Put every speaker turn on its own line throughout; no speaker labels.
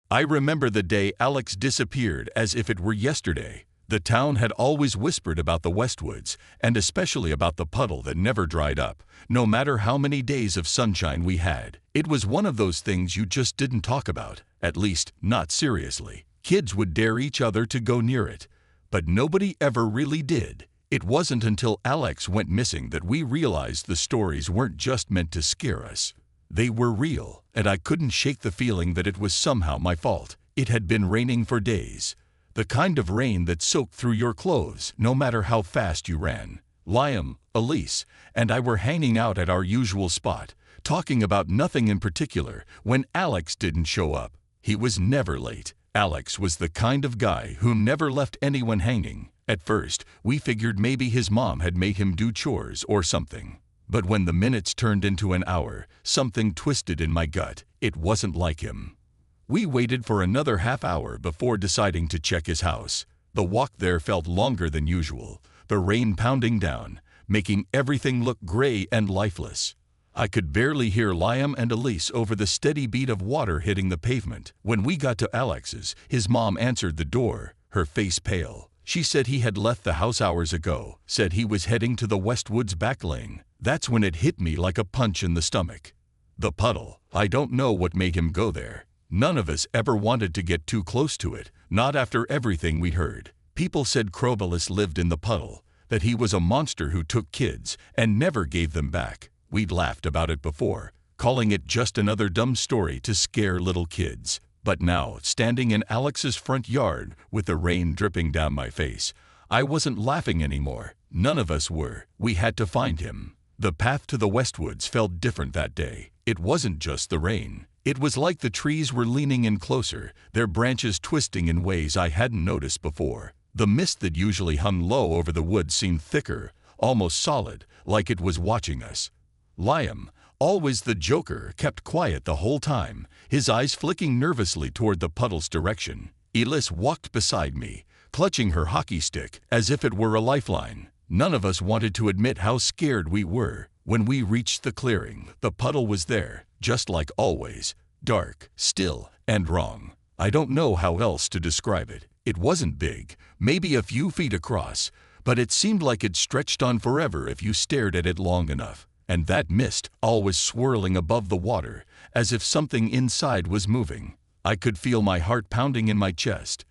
I remember the day Alex disappeared as if it were yesterday. The town had always whispered about the Westwoods, and especially about the puddle that never dried up, no matter how many days of sunshine we had. It was one of those things you just didn't talk about, at least not seriously. Kids would dare each other to go near it, but nobody ever really did. It wasn't until Alex went missing that we realized the stories weren't just meant to scare us. They were real, and I couldn't shake the feeling that it was somehow my fault. It had been raining for days. The kind of rain that soaked through your clothes no matter how fast you ran. Liam, Elise, and I were hanging out at our usual spot, talking about nothing in particular, when Alex didn't show up. He was never late. Alex was the kind of guy who never left anyone hanging. At first, we figured maybe his mom had made him do chores or something. But when the minutes turned into an hour, something twisted in my gut. It wasn't like him. We waited for another half hour before deciding to check his house. The walk there felt longer than usual, the rain pounding down, making everything look gray and lifeless. I could barely hear Liam and Elise over the steady beat of water hitting the pavement. When we got to Alex's, his mom answered the door, her face pale. She said he had left the house hours ago, said he was heading to the Westwoods back lane. That's when it hit me like a punch in the stomach. The puddle. I don't know what made him go there. None of us ever wanted to get too close to it, not after everything we heard. People said Krovalis lived in the puddle, that he was a monster who took kids and never gave them back. We'd laughed about it before, calling it just another dumb story to scare little kids. But now, standing in Alex's front yard with the rain dripping down my face, I wasn't laughing anymore. None of us were. We had to find him. The path to the Westwoods felt different that day. It wasn't just the rain. It was like the trees were leaning in closer, their branches twisting in ways I hadn't noticed before. The mist that usually hung low over the woods seemed thicker, almost solid, like it was watching us. Liam, always the joker, kept quiet the whole time, his eyes flicking nervously toward the puddle's direction. Elise walked beside me, clutching her hockey stick as if it were a lifeline. None of us wanted to admit how scared we were. When we reached the clearing, the puddle was there, just like always, dark, still, and wrong. I don't know how else to describe it. It wasn't big, maybe a few feet across, but it seemed like it stretched on forever if you stared at it long enough. And that mist, always swirling above the water, as if something inside was moving. I could feel my heart pounding in my chest,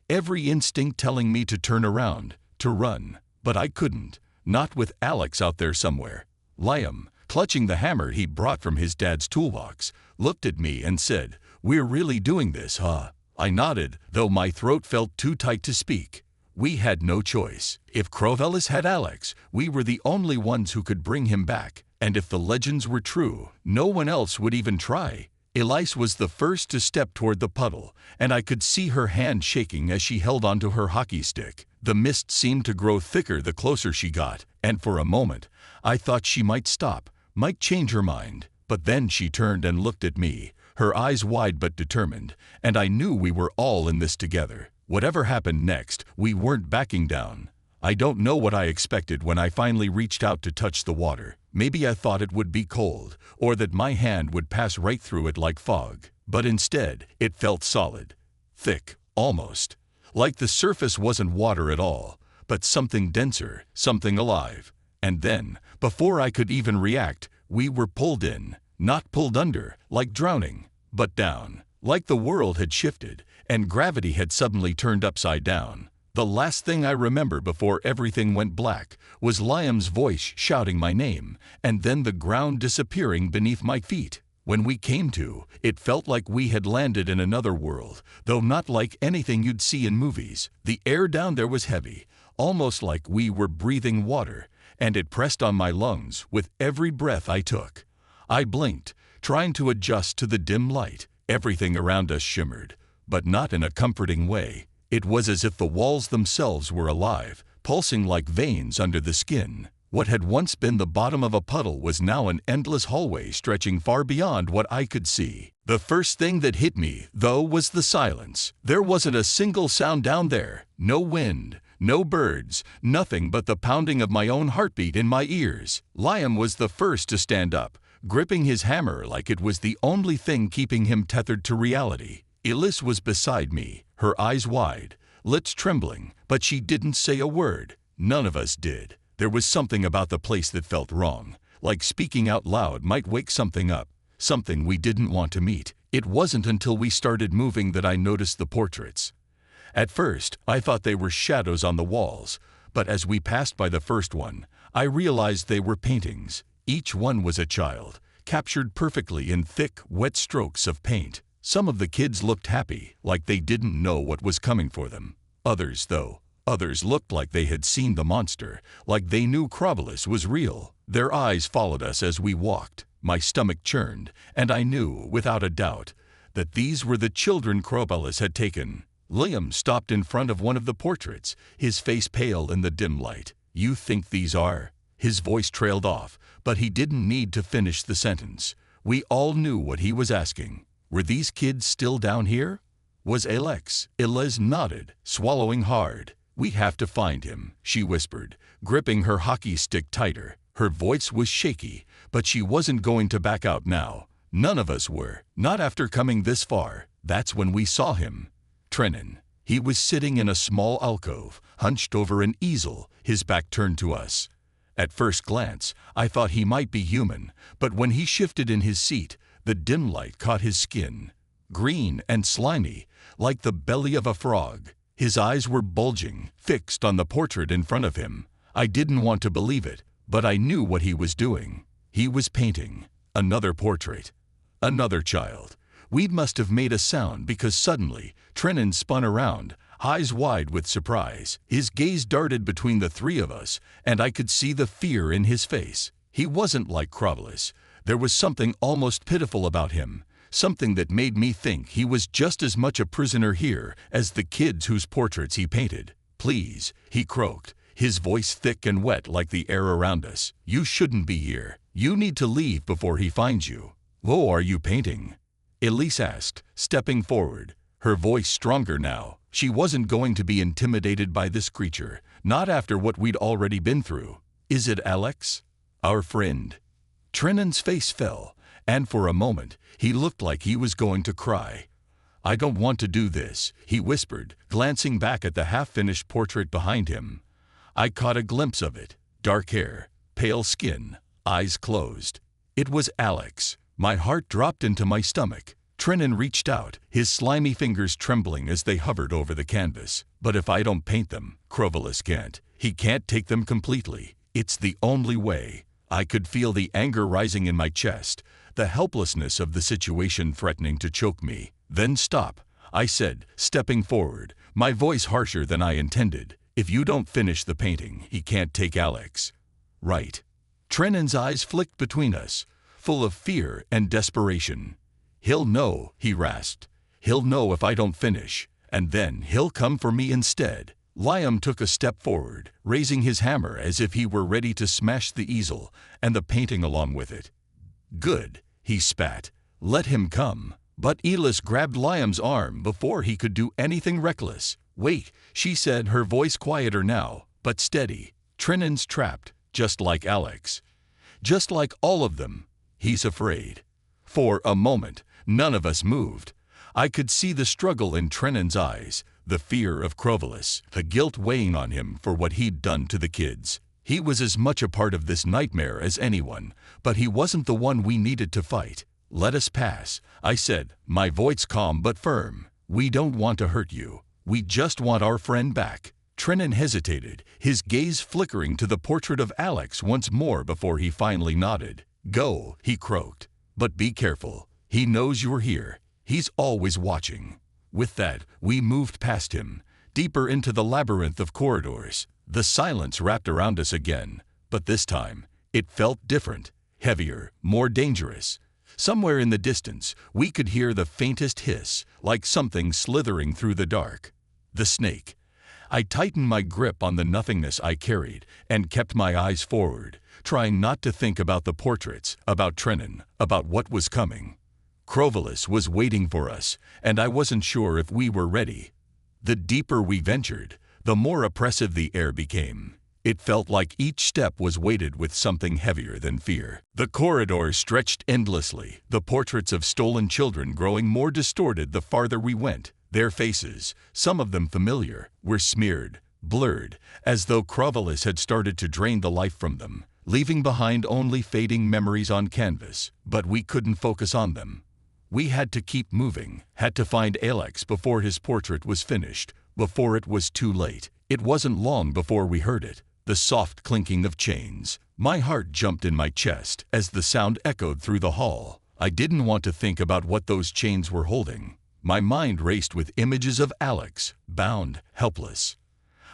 every instinct telling me to turn around, to run. But I couldn't, not with Alex out there somewhere. Liam, clutching the hammer he brought from his dad's toolbox, looked at me and said, "We're really doing this, huh?" I nodded, though my throat felt too tight to speak. We had no choice. If Krovalis had Alex, we were the only ones who could bring him back. And if the legends were true, no one else would even try. Elise was the first to step toward the puddle, and I could see her hand shaking as she held onto her hockey stick. The mist seemed to grow thicker the closer she got, and for a moment, I thought she might stop, might change her mind. But then she turned and looked at me, her eyes wide but determined, and I knew we were all in this together. Whatever happened next, we weren't backing down. I don't know what I expected when I finally reached out to touch the water. Maybe I thought it would be cold, or that my hand would pass right through it like fog. But instead, it felt solid, thick, almost. Like the surface wasn't water at all, but something denser, something alive. And then, before I could even react, we were pulled in. Not pulled under, like drowning, but down. Like the world had shifted, and gravity had suddenly turned upside down. The last thing I remember before everything went black was Liam's voice shouting my name, and then the ground disappearing beneath my feet. When we came to, it felt like we had landed in another world, though not like anything you'd see in movies. The air down there was heavy, almost like we were breathing water, and it pressed on my lungs with every breath I took. I blinked, trying to adjust to the dim light. Everything around us shimmered, but not in a comforting way. It was as if the walls themselves were alive, pulsing like veins under the skin. What had once been the bottom of a puddle was now an endless hallway stretching far beyond what I could see. The first thing that hit me, though, was the silence. There wasn't a single sound down there. No wind, no birds, nothing but the pounding of my own heartbeat in my ears. Liam was the first to stand up, gripping his hammer like it was the only thing keeping him tethered to reality. Elise was beside me, her eyes wide, lips trembling, but she didn't say a word. None of us did. There was something about the place that felt wrong, like speaking out loud might wake something up, something we didn't want to meet. It wasn't until we started moving that I noticed the portraits. At first, I thought they were shadows on the walls, but as we passed by the first one, I realized they were paintings. Each one was a child, captured perfectly in thick, wet strokes of paint. Some of the kids looked happy, like they didn't know what was coming for them. Others looked like they had seen the monster, like they knew Krovalis was real. Their eyes followed us as we walked. My stomach churned, and I knew, without a doubt, that these were the children Krovalis had taken. Liam stopped in front of one of the portraits, his face pale in the dim light. "You think these are?" His voice trailed off, but he didn't need to finish the sentence. We all knew what he was asking. Were these kids still down here? Was Alex? Elise nodded, swallowing hard. "We have to find him," she whispered, gripping her hockey stick tighter. Her voice was shaky, but she wasn't going to back out now. None of us were, not after coming this far. That's when we saw him. Trenin. He was sitting in a small alcove, hunched over an easel, his back turned to us. At first glance, I thought he might be human, but when he shifted in his seat, the dim light caught his skin. Green and slimy, like the belly of a frog. His eyes were bulging, fixed on the portrait in front of him. I didn't want to believe it, but I knew what he was doing. He was painting. Another portrait. Another child. We must have made a sound because suddenly, Trenin spun around, eyes wide with surprise. His gaze darted between the three of us, and I could see the fear in his face. He wasn't like Krovalis. There was something almost pitiful about him, something that made me think he was just as much a prisoner here as the kids whose portraits he painted. "Please," he croaked, his voice thick and wet like the air around us. "You shouldn't be here. You need to leave before he finds you." "Who are you painting?" Elise asked, stepping forward, her voice stronger now. She wasn't going to be intimidated by this creature, not after what we'd already been through. "Is it Alex? Our friend?" Trenin's face fell, and for a moment, he looked like he was going to cry. "I don't want to do this," he whispered, glancing back at the half-finished portrait behind him. I caught a glimpse of it. Dark hair, pale skin, eyes closed. It was Alex. My heart dropped into my stomach. Trenin reached out, his slimy fingers trembling as they hovered over the canvas. "But if I don't paint them, Krovalis can't. He can't take them completely. It's the only way." I could feel the anger rising in my chest, the helplessness of the situation threatening to choke me. "Then stop," I said, stepping forward, my voice harsher than I intended. "If you don't finish the painting, he can't take Alex." "Right." Trenin's eyes flicked between us, full of fear and desperation. "He'll know," he rasped. "He'll know if I don't finish, and then he'll come for me instead." Liam took a step forward, raising his hammer as if he were ready to smash the easel and the painting along with it. "Good," he spat. "Let him come." But Elise grabbed Liam's arm before he could do anything reckless. "Wait," she said, her voice quieter now, but steady. "Trenin's trapped, just like Alex. Just like all of them. He's afraid." For a moment, none of us moved. I could see the struggle in Trenin's eyes, the fear of Krovalis, the guilt weighing on him for what he'd done to the kids. He was as much a part of this nightmare as anyone, but he wasn't the one we needed to fight. "Let us pass," I said, my voice calm but firm. "We don't want to hurt you. We just want our friend back." Trenin hesitated, his gaze flickering to the portrait of Alex once more before he finally nodded. "Go," he croaked. "But be careful. He knows you're here. He's always watching." With that, we moved past him, deeper into the labyrinth of corridors. The silence wrapped around us again, but this time, it felt different, heavier, more dangerous. Somewhere in the distance, we could hear the faintest hiss, like something slithering through the dark. The snake. I tightened my grip on the nothingness I carried and kept my eyes forward, trying not to think about the portraits, about Trenin, about what was coming. Krovalis was waiting for us, and I wasn't sure if we were ready. The deeper we ventured, the more oppressive the air became. It felt like each step was weighted with something heavier than fear. The corridors stretched endlessly, the portraits of stolen children growing more distorted the farther we went. Their faces, some of them familiar, were smeared, blurred, as though Krovalis had started to drain the life from them, leaving behind only fading memories on canvas. But we couldn't focus on them. We had to keep moving, had to find Alex before his portrait was finished, before it was too late. It wasn't long before we heard it, the soft clinking of chains. My heart jumped in my chest as the sound echoed through the hall. I didn't want to think about what those chains were holding. My mind raced with images of Alex, bound, helpless.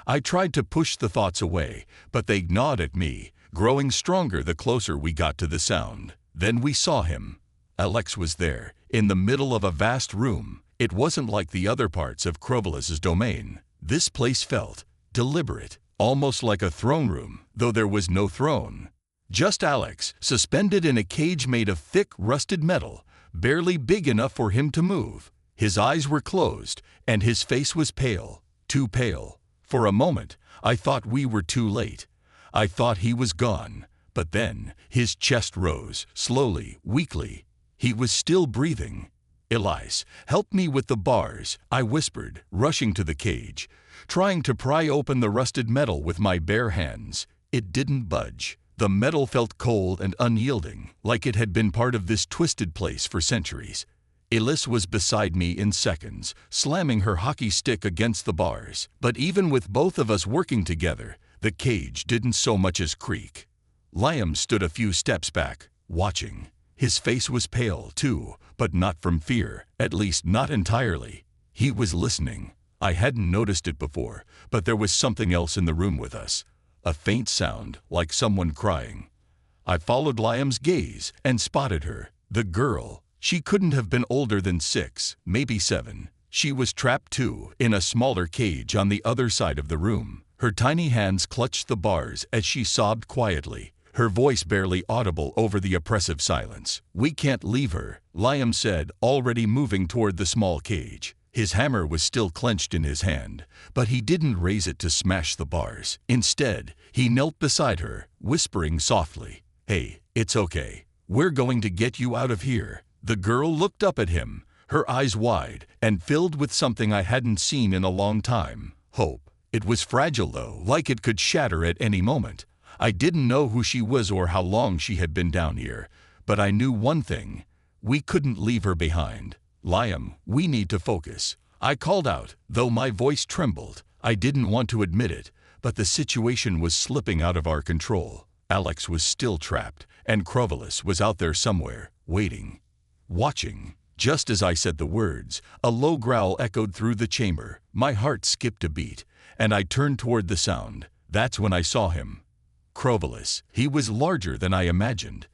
I tried to push the thoughts away, but they gnawed at me, growing stronger the closer we got to the sound. Then we saw him. Alex was there, in the middle of a vast room. It wasn't like the other parts of Krovalis' domain. This place felt deliberate, almost like a throne room, though there was no throne. Just Alex, suspended in a cage made of thick, rusted metal, barely big enough for him to move. His eyes were closed, and his face was pale, too pale. For a moment, I thought we were too late. I thought he was gone. But then, his chest rose, slowly, weakly. He was still breathing. "Elias, help me with the bars," I whispered, rushing to the cage, trying to pry open the rusted metal with my bare hands. It didn't budge. The metal felt cold and unyielding, like it had been part of this twisted place for centuries. Elise was beside me in seconds, slamming her hockey stick against the bars. But even with both of us working together, the cage didn't so much as creak. Liam stood a few steps back, watching. His face was pale, too, but not from fear, at least not entirely. He was listening. I hadn't noticed it before, but there was something else in the room with us. A faint sound, like someone crying. I followed Liam's gaze and spotted her. The girl. She couldn't have been older than 6, maybe 7. She was trapped too, in a smaller cage on the other side of the room. Her tiny hands clutched the bars as she sobbed quietly, her voice barely audible over the oppressive silence. "We can't leave her," Liam said, already moving toward the small cage. His hammer was still clenched in his hand, but he didn't raise it to smash the bars. Instead, he knelt beside her, whispering softly, "Hey, it's okay. We're going to get you out of here." The girl looked up at him, her eyes wide and filled with something I hadn't seen in a long time. Hope. It was fragile though, like it could shatter at any moment. I didn't know who she was or how long she had been down here, but I knew one thing. We couldn't leave her behind. "Liam, we need to focus," I called out, though my voice trembled. I didn't want to admit it, but the situation was slipping out of our control. Alex was still trapped, and Krovalis was out there somewhere, waiting, watching. Just as I said the words, a low growl echoed through the chamber. My heart skipped a beat, and I turned toward the sound. That's when I saw him. Krovalis. He was larger than I imagined.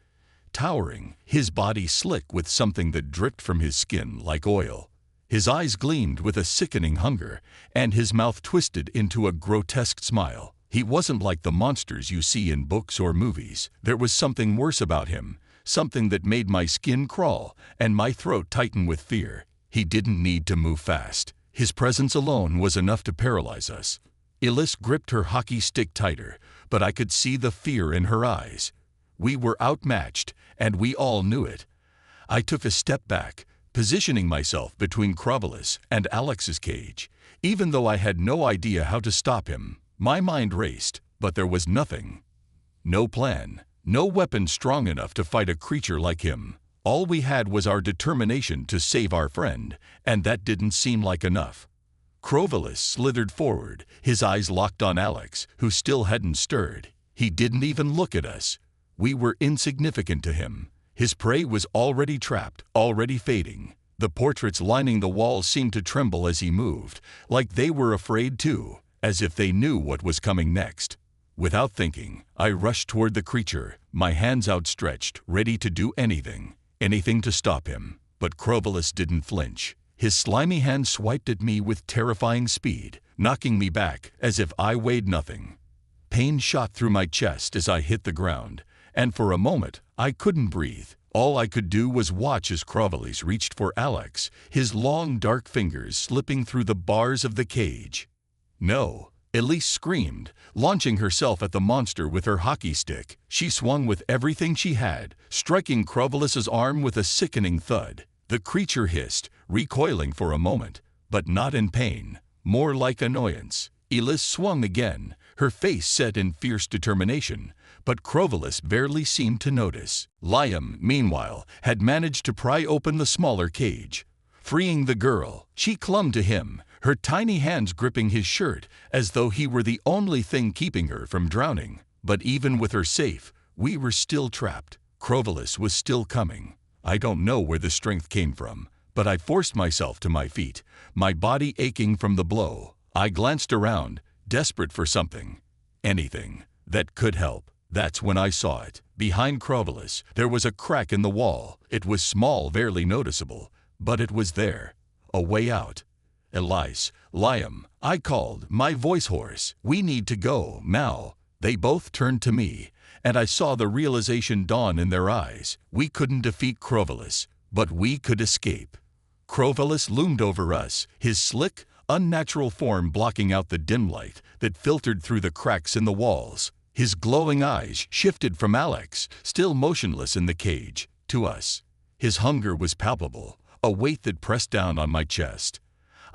Towering, his body slick with something that dripped from his skin like oil. His eyes gleamed with a sickening hunger, and his mouth twisted into a grotesque smile. He wasn't like the monsters you see in books or movies. There was something worse about him, something that made my skin crawl and my throat tighten with fear. He didn't need to move fast. His presence alone was enough to paralyze us. Elise gripped her hockey stick tighter, but I could see the fear in her eyes. We were outmatched, and we all knew it. I took a step back, positioning myself between Krovalis and Alex's cage. Even though I had no idea how to stop him, my mind raced, but there was nothing. No plan, no weapon strong enough to fight a creature like him. All we had was our determination to save our friend, and that didn't seem like enough. Krovalis slithered forward, his eyes locked on Alex, who still hadn't stirred. He didn't even look at us. We were insignificant to him. His prey was already trapped, already fading. The portraits lining the walls seemed to tremble as he moved, like they were afraid too, as if they knew what was coming next. Without thinking, I rushed toward the creature, my hands outstretched, ready to do anything to stop him. But Krovalis didn't flinch. His slimy hand swiped at me with terrifying speed, knocking me back as if I weighed nothing. Pain shot through my chest as I hit the ground, and for a moment I couldn't breathe. All I could do was watch as Krovalis reached for Alex, his long dark fingers slipping through the bars of the cage. No, Elise screamed, launching herself at the monster with her hockey stick. She swung with everything she had, striking Krovalis's arm with a sickening thud. The creature hissed, recoiling for a moment, but not in pain, more like annoyance. Elise swung again, her face set in fierce determination, but Krovalis barely seemed to notice. Liam, meanwhile, had managed to pry open the smaller cage. Freeing the girl, she clung to him, her tiny hands gripping his shirt as though he were the only thing keeping her from drowning. But even with her safe, we were still trapped. Krovalis was still coming. I don't know where the strength came from, but I forced myself to my feet, my body aching from the blow. I glanced around, desperate for something, anything, that could help. That's when I saw it. Behind Krovalis, there was a crack in the wall. It was small, barely noticeable, but it was there. A way out. Elise, Liam, I called, my voice hoarse. We need to go, now. They both turned to me, and I saw the realization dawn in their eyes. We couldn't defeat Krovalis, but we could escape. Krovalis loomed over us, his slick, unnatural form blocking out the dim light that filtered through the cracks in the walls. His glowing eyes shifted from Alex, still motionless in the cage, to us. His hunger was palpable, a weight that pressed down on my chest.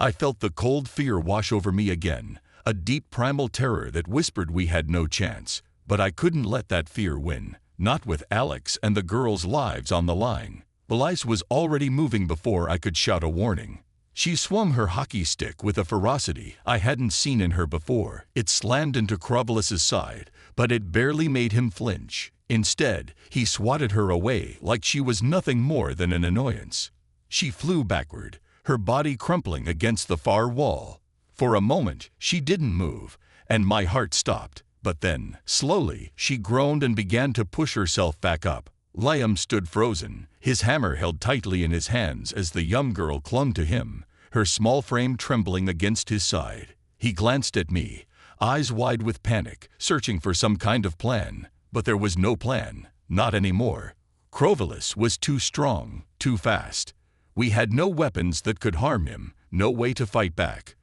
I felt the cold fear wash over me again, a deep primal terror that whispered we had no chance. But I couldn't let that fear win, not with Alex and the girls' lives on the line. Elise was already moving before I could shout a warning. She swung her hockey stick with a ferocity I hadn't seen in her before. It slammed into Krovalis's side, but it barely made him flinch. Instead, he swatted her away like she was nothing more than an annoyance. She flew backward, her body crumpling against the far wall. For a moment, she didn't move, and my heart stopped. But then, slowly, she groaned and began to push herself back up. Liam stood frozen, his hammer held tightly in his hands as the young girl clung to him, her small frame trembling against his side. He glanced at me, eyes wide with panic, searching for some kind of plan. But there was no plan, not anymore. Krovalis was too strong, too fast. We had no weapons that could harm him, no way to fight back.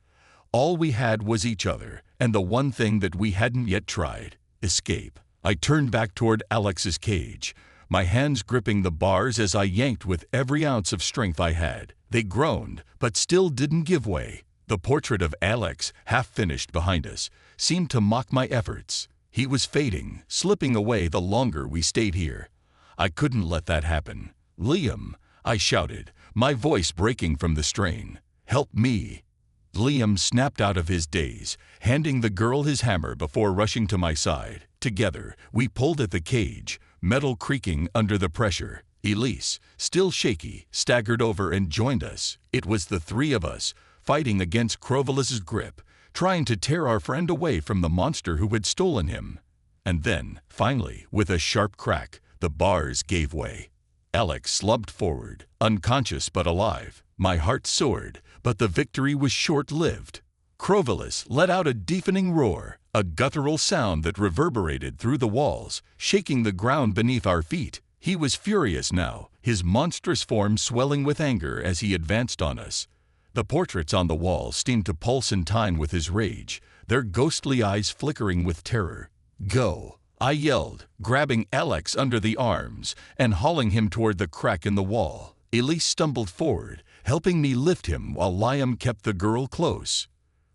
All we had was each other, and the one thing that we hadn't yet tried, escape. I turned back toward Alex's cage, my hands gripping the bars as I yanked with every ounce of strength I had. They groaned, but still didn't give way. The portrait of Alex, half finished behind us, seemed to mock my efforts. He was fading, slipping away the longer we stayed here. I couldn't let that happen. Liam, I shouted, my voice breaking from the strain. Help me. Liam snapped out of his daze, handing the girl his hammer before rushing to my side. Together, we pulled at the cage, metal creaking under the pressure. Elise, still shaky, staggered over and joined us. It was the three of us, fighting against Krovalis's grip, trying to tear our friend away from the monster who had stolen him. And then, finally, with a sharp crack, the bars gave way. Alex slumped forward, unconscious but alive. My heart soared, but the victory was short-lived. Krovalis let out a deafening roar, a guttural sound that reverberated through the walls, shaking the ground beneath our feet. He was furious now, his monstrous form swelling with anger as he advanced on us. The portraits on the wall seemed to pulse in time with his rage, their ghostly eyes flickering with terror. Go, I yelled, grabbing Alex under the arms and hauling him toward the crack in the wall. Elise stumbled forward, helping me lift him while Liam kept the girl close.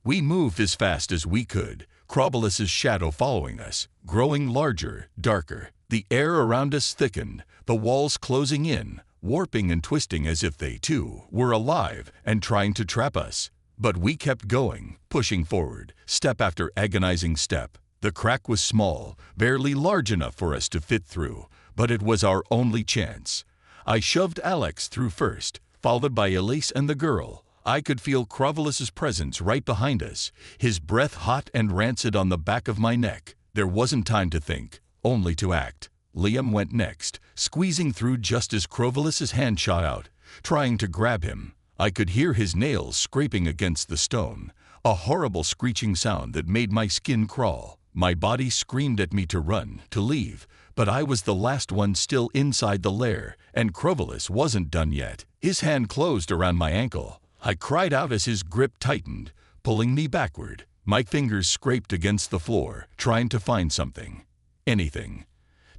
We moved as fast as we could, Krovalis's shadow following us, growing larger, darker. The air around us thickened, the walls closing in, warping and twisting as if they, too, were alive and trying to trap us. But we kept going, pushing forward, step after agonizing step. The crack was small, barely large enough for us to fit through, but it was our only chance. I shoved Alex through first, followed by Elise and the girl. I could feel Krovalis's presence right behind us, his breath hot and rancid on the back of my neck. There wasn't time to think, only to act. Liam went next, squeezing through just as Krovalis's hand shot out, trying to grab him. I could hear his nails scraping against the stone, a horrible screeching sound that made my skin crawl. My body screamed at me to run, to leave, but I was the last one still inside the lair, and Krovalis wasn't done yet. His hand closed around my ankle. I cried out as his grip tightened, pulling me backward. My fingers scraped against the floor, trying to find something. Anything.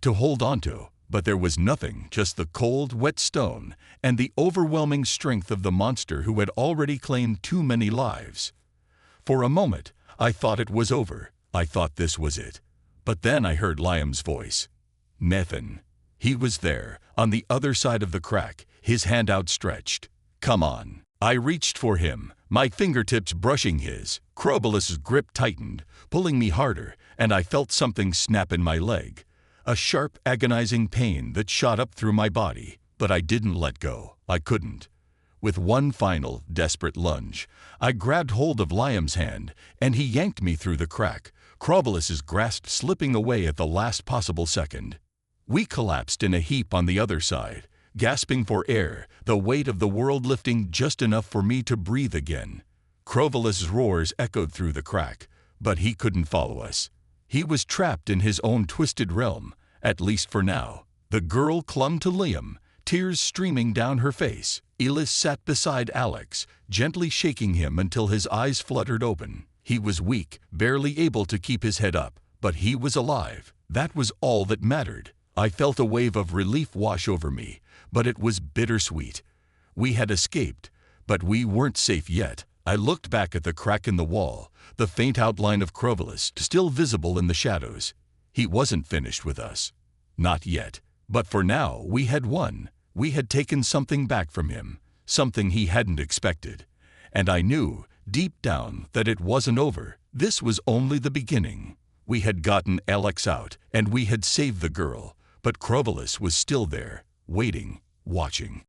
To hold on to, but there was nothing, just the cold, wet stone and the overwhelming strength of the monster who had already claimed too many lives. For a moment, I thought it was over. I thought this was it. But then I heard Liam's voice. Methan. He was there, on the other side of the crack, his hand outstretched. Come on. I reached for him, my fingertips brushing his. Krovalis' grip tightened, pulling me harder, and I felt something snap in my leg. A sharp, agonizing pain that shot up through my body. But I didn't let go. I couldn't. With one final, desperate lunge, I grabbed hold of Liam's hand, and he yanked me through the crack, Krovalis' grasp slipping away at the last possible second. We collapsed in a heap on the other side, gasping for air, the weight of the world lifting just enough for me to breathe again. Krovalis' roars echoed through the crack, but he couldn't follow us. He was trapped in his own twisted realm, at least for now. The girl clung to Liam, tears streaming down her face. Elis sat beside Alex, gently shaking him until his eyes fluttered open. He was weak, barely able to keep his head up, but he was alive. That was all that mattered. I felt a wave of relief wash over me, but it was bittersweet. We had escaped, but we weren't safe yet. I looked back at the crack in the wall, the faint outline of Krovalis still visible in the shadows. He wasn't finished with us. Not yet. But for now, we had won. We had taken something back from him, something he hadn't expected. And I knew, deep down, that it wasn't over. This was only the beginning. We had gotten Alex out, and we had saved the girl. But Krovalis was still there, waiting, watching.